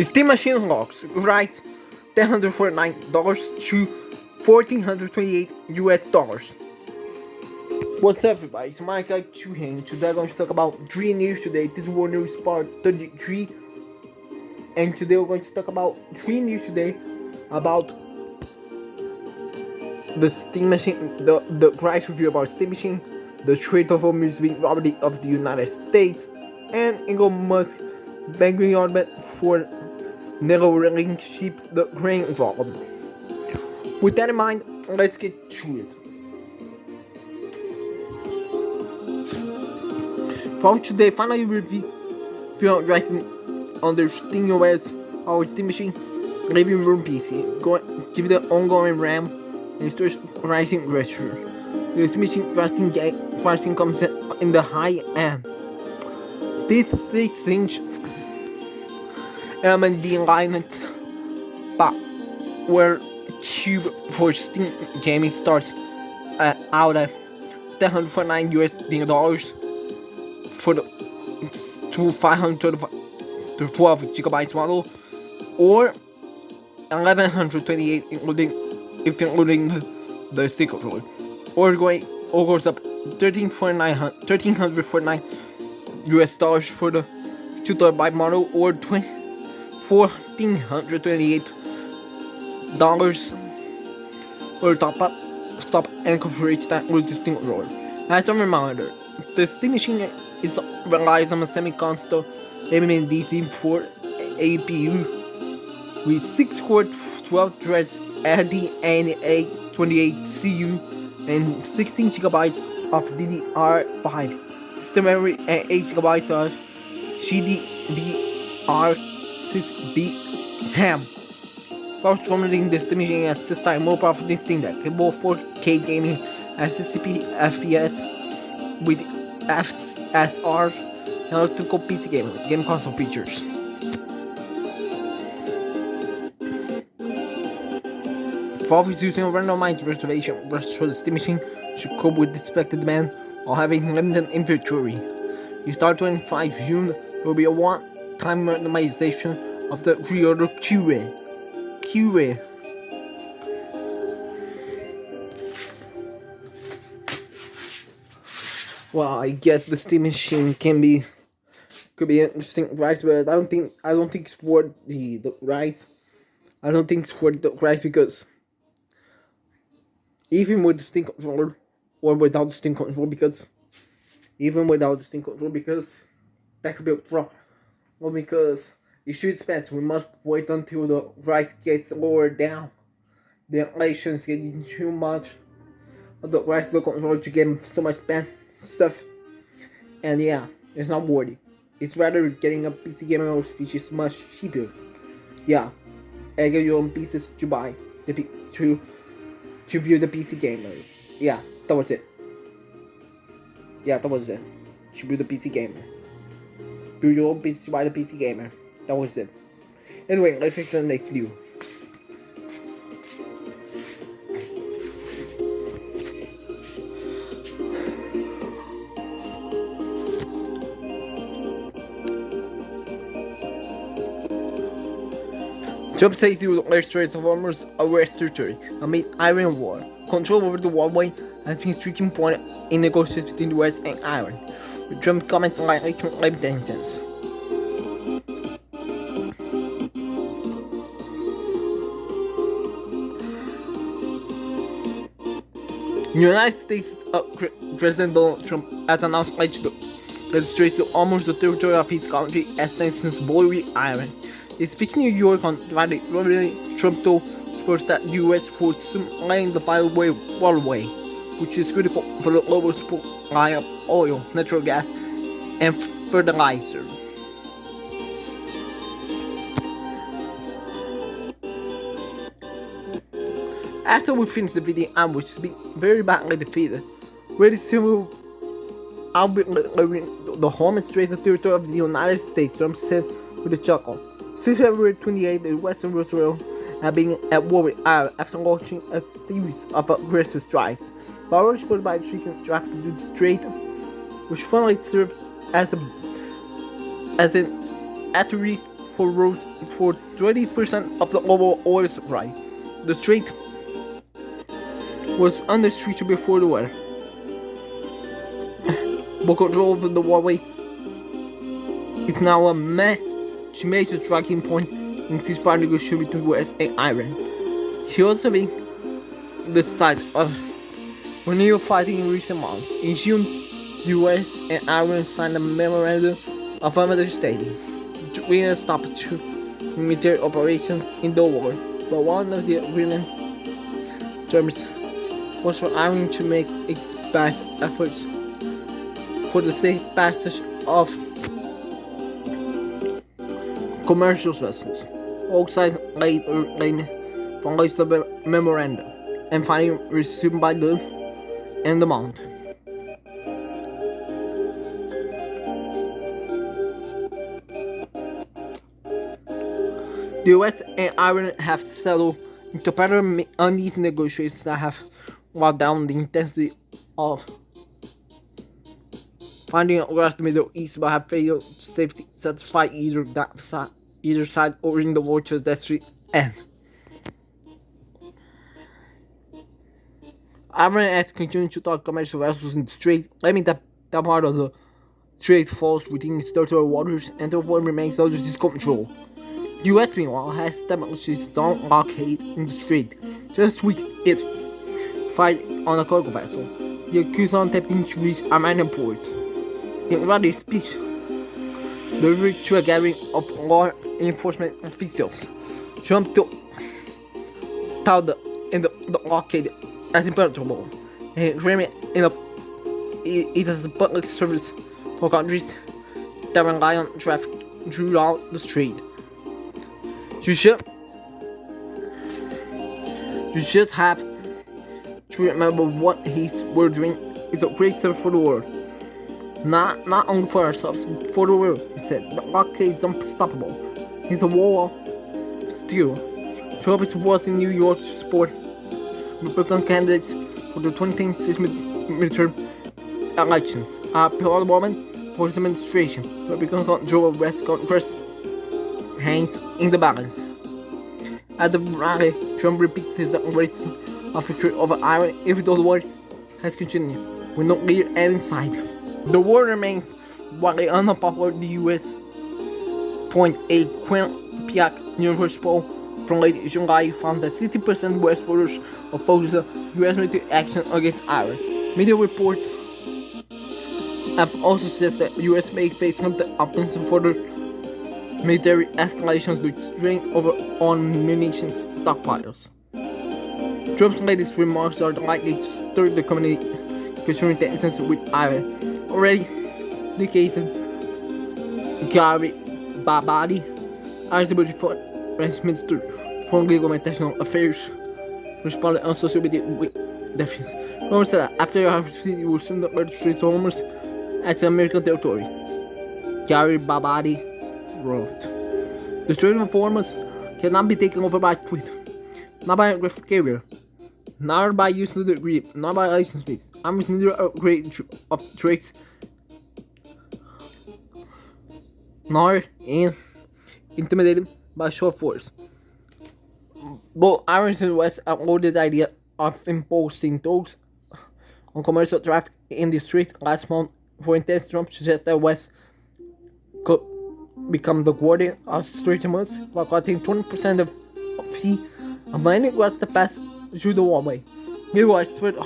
Steam machine locks rise $1049 to $1,428 US. What's up, everybody? It's Mike Chuhan. Today I'm going to talk about 3 news today. This is World News Part 33. And today we're going to talk about 3 news today about the Steam machine, the price review about Steam machine, the Strait of Hormuz being robbery of the United States, and Elon Musk banking argument for Neuralink ships the grain problem. With that in mind, let's get to it. For today, finally review addressing under Steam OS our Steam machine living room PC. Give the ongoing RAM and storage rising pressure. The Steam machine pricing comes in the high end. This 6-inch AMD Linux power cube for Steam gaming starts out at $149 for the 512 gigabytes model, or $1,128 including the stick controller, or goes up $1,349 US for the 2TB model, or $1,428 or stop and configure that with the Steam controller. As a reminder, the Steam machine relies on a semi-constant AMD Z4 APU with 6-core 12 threads RDNA 28CU and 16 GB of DDR5 system memory and 8 GB of GDDR6B RAM. Transforming the Steam machine as system more powerful than Steam Deck, capable of 4K gaming at 60p FPS with FSR and electrical PC game console features. Valve is using a randomized reservation for the Steam machine to cope with expected demand while having limited inventory. You start 25 June, there will be a one-time randomization of the pre-order QA. Well, I guess the Steam machine could be an interesting price, but I don't think it's worth the price. I don't think it's worth the price because even with the Steam controller or without the Steam controller, because that could be a problem. Well, because it's too expensive. We must wait until the price gets lowered down. The inflation is getting too much of the price of the controller to get so much stuff. And yeah, it's not worth it. It's rather getting a PC gamer which is much cheaper. Yeah, and get your own pieces to buy to build the PC gamer. Yeah, that was it. To build the PC gamer. Build your own pieces to buy the PC gamer. That was it. Anyway, let's get to the next video. Trump says he will declare Strait of Hormuz a West territory amid Iran war. Control over the waterway has been a striking point in negotiations between the US and Iran, with Trump comments likely to claim tensions. The United States President Donald Trump has announced pledge to the Strait of Hormuz, the territory of his country, as tensions boil with Iran. Speaking in New York on Friday, Trump told supporters that the U.S. would soon land the vital waterway, which is critical for the global supply of oil, natural gas, and fertilizer. After we finish the video, I will be very badly defeated. Very soon I'll be delivering the home and straight territory of the United States, Trump said with a chuckle. Since February 28, the Western Israel have been at war with Iran after launching a series of aggressive strikes. Power supported by the streaking traffic through the Strait, which formerly served as an artery for 20% of the global oil supply. The Strait was unrestricted before the war, but control of the waterway is now a major striking point in ceasefire negotiations between the US and Iran. He also been the site of renewed fighting in recent months. In June, the US and Iran signed a memorandum of understanding to bring a stop to military operations in the war, but one of the agreement terms was for Iran to make its best efforts for the safe passage of commercial vessels. Both sides later finalized the memorandum, and finally resumed by the end of the month. The US and Iran have settled into pattern on these negotiations that have brought down the intensity of finding across the Middle East, but have failed to safely satisfy either side or in the war to the Strait end. Iran has continued to target commercial vessels in the Strait, claiming that part of the Strait falls within its territorial waters and therefore remains under its control. The US, meanwhile, has established its own blockade in the Strait. Just week, it fired on a cargo vessel. The accused on attempting to reach Iranian ports. In rather speech delivered to a gathering of law enforcement officials, Trump told the blockade as impenetrable, and claiming it as a public service for countries that rely on traffic throughout the Strait. You just have to remember what we're doing is a great service for the world. Not only for ourselves, but for the world, he said. The blockade is unstoppable. It's a wall of steel. Trump was in New York to support Republican candidates for the 2026 midterm elections. A pivotal moment for his administration. Republican control of West Congress hangs in the balance. At the rally, Trump repeats his declaration of victory over Iran if the war has continued, with no clear end in sight. The war remains widely unpopular. The U.S. point a Quinnipiac University poll from late July found that 60% U.S. voters oppose U.S. military action against Iran. Media reports have also said that the U.S. may face some options for further military escalations due to strain on munitions stockpiles. Trump's latest remarks are likely to stir the communication tensions with Iran. Already, the case of Gary Babadi, Iran's Defense Minister for Legal and International Affairs, responded on social media with defense. Rumors said that after the city will soon declare the Strait of Hormuz as American territory. Gary Babadi wrote, "The Strait of Hormuz cannot be taken over by a tweet, not by a aircraft carrier, not by use of the agreement, not by license fees. I'm neither a great of trades nor intimidated by short force." Both Iran and the West uploaded the idea of imposing tolls on commercial traffic in the Strait last month. For instance, Trump suggests that the West could become the guardian of the Strait of Hormuz by collecting 20% of fee of any goods that pass through the waterway. Legal expert,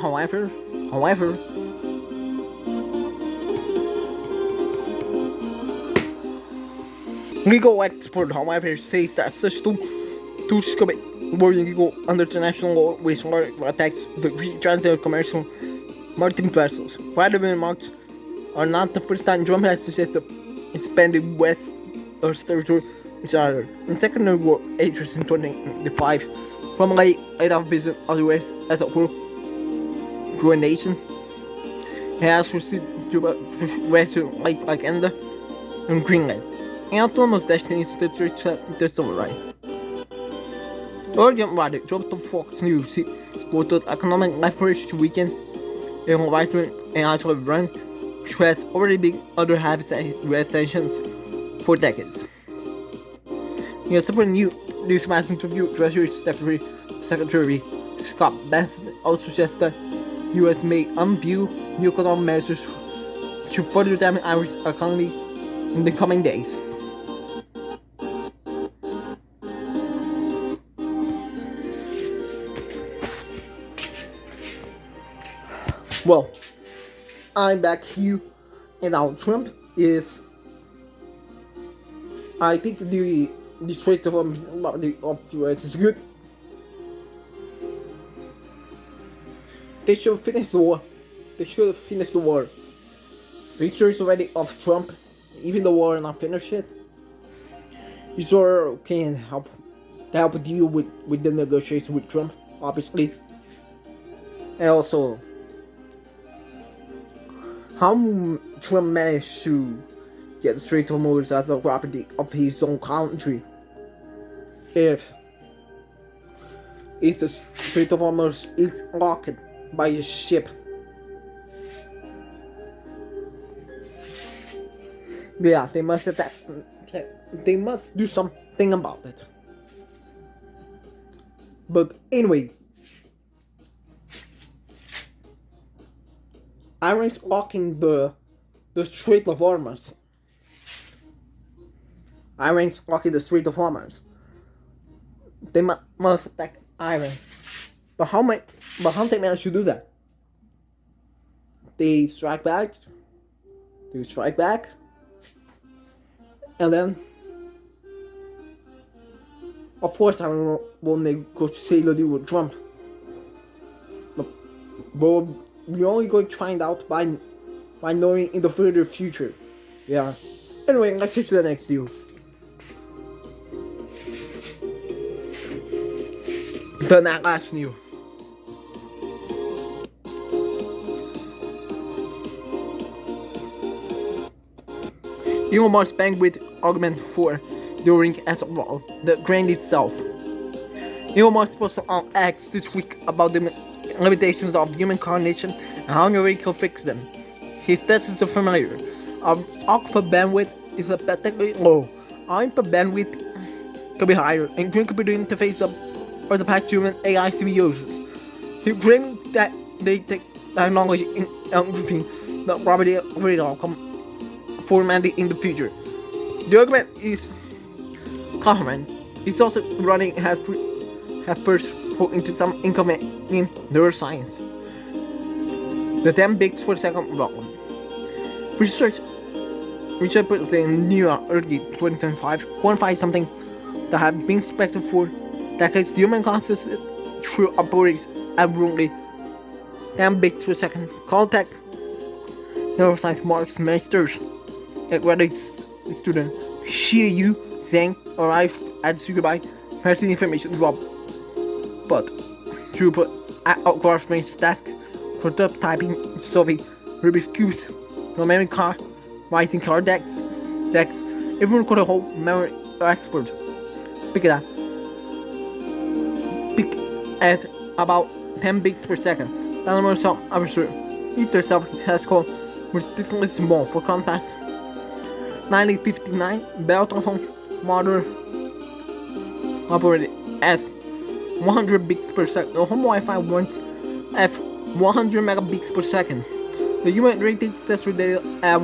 however, says that such tools could be illegal under international law, which attacks the transatlantic commercial maritime vessels. Private remarks are not the first time Trump has suggested expanding West territory with Iran. In secondary war ages in 2025, from late off vision of the US as a whole to a nation, he has received Western states like Canada and Greenland, and autonomous destinies to their sovereign. Urgent writer dropped to Fox News, he quoted economic leverage to weaken a right-wing and isolated Iran, which has already been under heavy US sanctions for decades. In a separate newsmax interview, Treasury Secretary Scott Bessent also suggests that U.S. may unveil new economic measures to further damage Irish economy in the coming days. Well, I'm back here, and now Trump is. I think the Strait of US is good. They should finish the war. They should finish the war. The history is already of Trump. Even the war not finished yet. Israel can help deal with the negotiations with Trump, obviously. And also, how Trump managed to get the Strait of Hormuz as a property of his own country. If the Strait of Hormuz is locked by a ship, yeah, they must attack. They must do something about it. But anyway, Iran's blocking the Strait of Hormuz. Iran's blocking the Strait of Hormuz. They must attack Iran. But how they manage to do that? They strike back. And then, of course, Iran will negotiate a deal with Trump. But we're only going to find out by knowing in the further future. Yeah. Anyway, let's get to the next deal. The last news. Elon Musk's bandwidth argument for Neuralink as well, the grant itself. Elon Musk posted on X this week about the limitations of human cognition and how Neuralink can fix them. His thesis is familiar. Our output bandwidth is pathetically low. Our input bandwidth could be higher, and green computer interface or the packed human AI CPUs. He claimed that they take technology in everything that probably will come formatted in the future. The argument is common. It's also running first into some income in neuroscience. The 10 bits per second problem. Research put in New York early 2025 quantified something that had been suspected for decades. Human consciousness through operates abnormally 10 bits per second. Contact neuroscience Mark's masters at graduate student Xie Yu Zhang arrived at Superbike personal information drop, but throughput at across range tasks, prototyping, solving Rubik's cubes, memory car, rising car decks. Everyone could hold memory expert. Pick at about 10 bits per second. The number of some officer each itself has called ridiculously small. For contrast, 1959 Bell telephone model operated as 100 bits per second. The home Wi-Fi runs at 100 megabits per second. The human rated accessory data at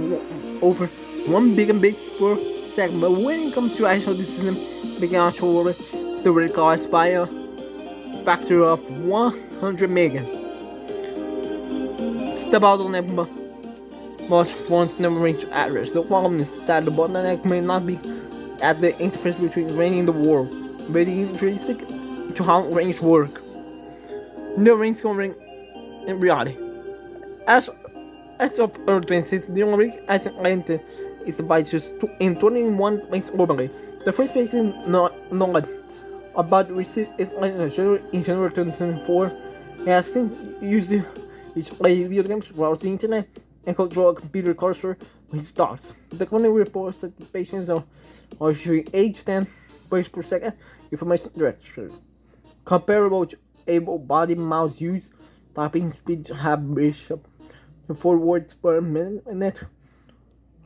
over 1 gigabits per second. But when it comes to actual decision making actual order, the requires by a factor of 100 million. It's the bottleneck most phones never reach address. The problem is that the bottleneck may not be at the interface between range and the world, but intrinsic to how range work. No range can ring in reality. As of Earth 26, the only as Atlantis is by just in 21 places globally. The first place is not known about receipt is in January 2024. It has since used its play video games, browse the internet, and control a computer cursor with its thoughts. The company reports that the patients are showing age 10 frames per second information direction. Comparable to able-bodied mouse use, typing speeds have reached up to 4 words per minute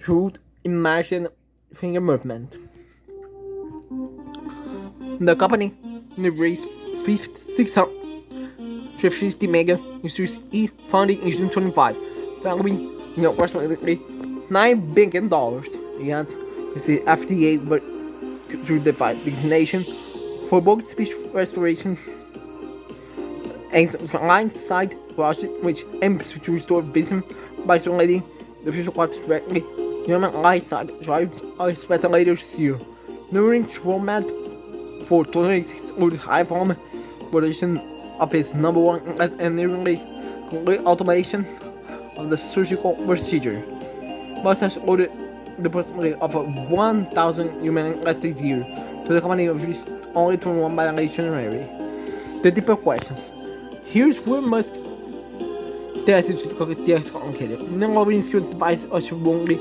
through imagine finger movement. The company raised 650 million in Series E funding in June 25, valuing approximately $9 billion. Against the FDA through the designation for both speech restoration and line-side Lauches, which aims to restore vision by isolating the visual cortex directly. Human eye-side drives are speculators here. Neuralink's roadmap for 26 would high volume production of its number one and nearly complete automation of the surgical procedure. Musk has ordered the possibility of 1,000 human tests this year to the company of released only 21 by late January. The deeper question. Here's where Musk tests to the complicated. Neuralink device assures only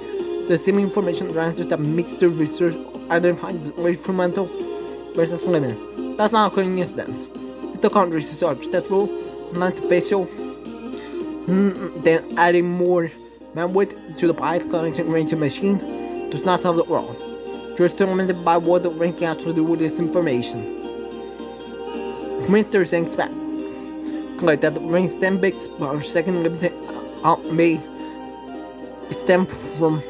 the same information transfers that makes the research identify the fundamental versus limit. That's not a coincidence. If the countries is successful, not facial, then adding more bandwidth to the pipe connecting range machine does not solve the problem. Just limited by what the rank can actually do with this information. Ministers expect that the range 10 bits per second limited may stem from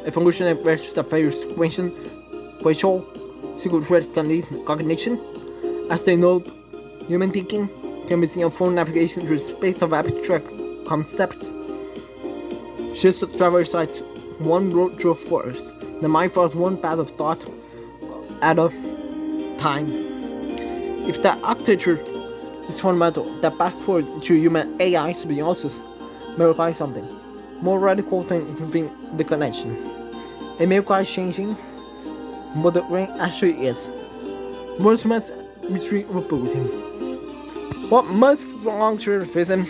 evolutionary pressures that favor spatial secret cognition. As they note, human thinking can be seen on phone navigation through the space of abstract concepts. Just traverses one road through a forest. The mind follows one path of thought at a time. If that architecture is fundamental, that path forward to human AI symbiosis may require something more radical than improving the connection. It may require changing what the brain actually is. Most must be proposing. What Musk's long-term vision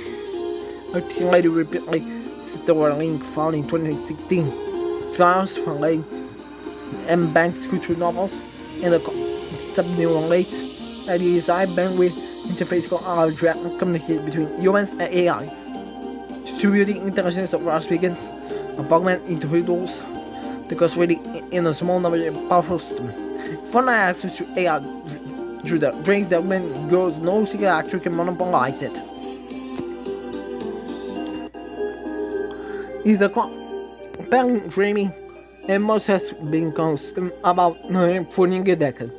articulated repeatedly since the Neuralink found in 2016, trials from Lane and Banks' future novels, and the sub-neural that is high bandwidth interface can allow direct communicate between humans and AI, distributing intelligence across begins and augment individuals to concentrate in a small number of powerful systems. For access to AI through the brain's development goes, no single actor can monopolize it. He's a compelling dreaming, and Musk has been constant about for nearly a decade.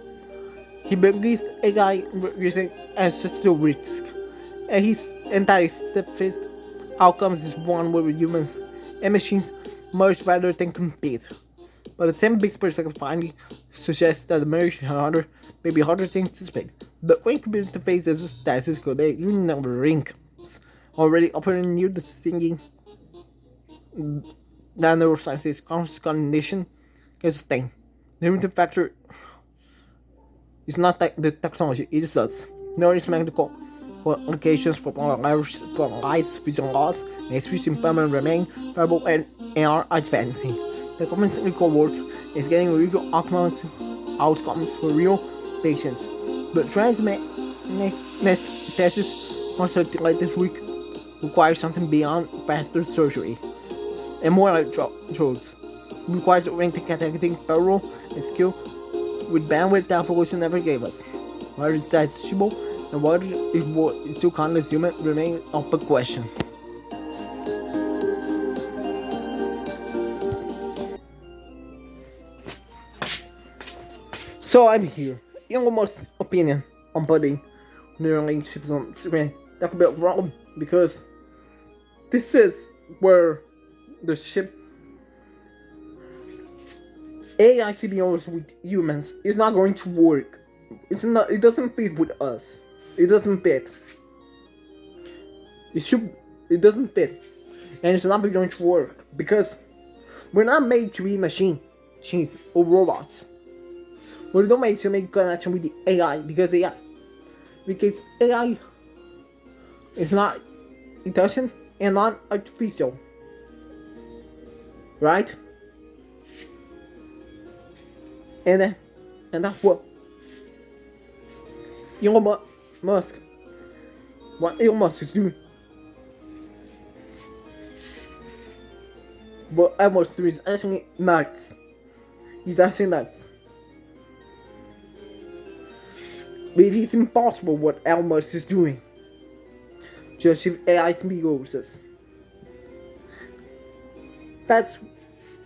He believes AI represents ancestral risk, and his entire step-faced outcomes is one where humans and machines merge rather than compete. But the same big perspective finding suggests that the marriage may be harder things to speak. The ring interface as a status could be number rings already operating near the singing that neurosciences conscious cognition can sustain. The limiting factor is not the technology, it is us. There is medical applications for life, vision loss, and speech impairment remain variable and are advancing. The conventional work is getting real outcomes for real patients, but next tests constantly like this week require something beyond faster surgery and more like drugs. It requires a rank detecting parallel and skill with bandwidth that evolution never gave us. Whether it's digestible and whether it's still counted as human remains an open question. So I'm here. Elon Musk's opinion on putting Neuralink chips on Strait. That could be wrong because this is where the chip AI CBOs with humans is not going to work. It doesn't fit with us. It doesn't fit. It doesn't fit. And it's not going to work because we're not made to be machines or robots. We're not made to make connection with the AI because AI is not intelligent and not artificial. Right? And that's what Elon Musk is doing. What Elon Musk is actually nuts. He's actually nuts. It's impossible what Elon Musk is doing. Just with AI mirrors. That's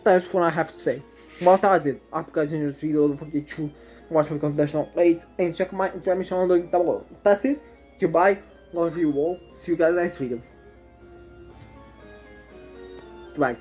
what I have to say. Well, that's it. I hope you guys enjoyed this video. Don't forget to watch my conventional plays and check my information on the link down below. That's it. Goodbye. Love you all. See you guys next video. Goodbye.